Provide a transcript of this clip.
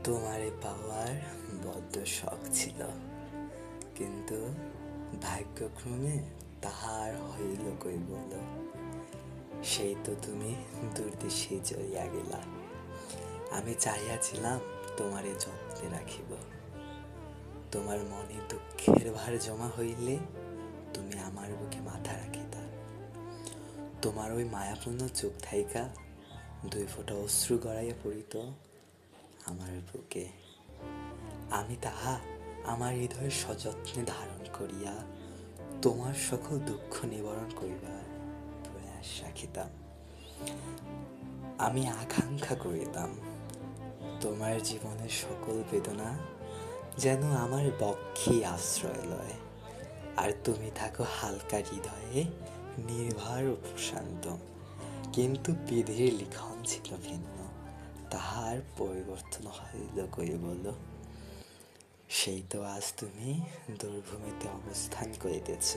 তোমারে পাওয়ার বড্ড শখ ছিল, কিন্তু ভাগ্যক্রমে তাহার হইল কই বলো। সেই তো তুমি দূরদেশে চলিয়া গেলা। আমি চাহিয়াছিলাম তোমারে যত্নে রাখিব। তোমার মনে দুঃখের ভার জমা হইলে তুমি আমার বুকে মাথা রাখিতা। তোমার ওই মায়াপূর্ণ চোখ থাইকা 2 ফোঁটা অশ্রু গড়াইয়া পড়িত আমার বুকে। আমি তাহা আমার হৃদয়ে সযত্নে ধারণ করিয়া তোমার সকল দুঃখ নিবারণ করিবার প্রয়াস রাখিতাম। আমি আকাঙ্ক্ষা করিতাম তোমার জীবনের সকল বেদনা যেন আমার বক্ষে আশ্রয় লয়, আর তুমি থাকো হালকা হৃদয়ে, নির্ভর ও প্রশান্ত। কিন্তু বিধির লিখন ছিল ভিন্ন, তাহার পরিবর্তন হইল কই বলো। সেই তো আজ তুমি দুর্ভূমিতে অবস্থান করিতেছ,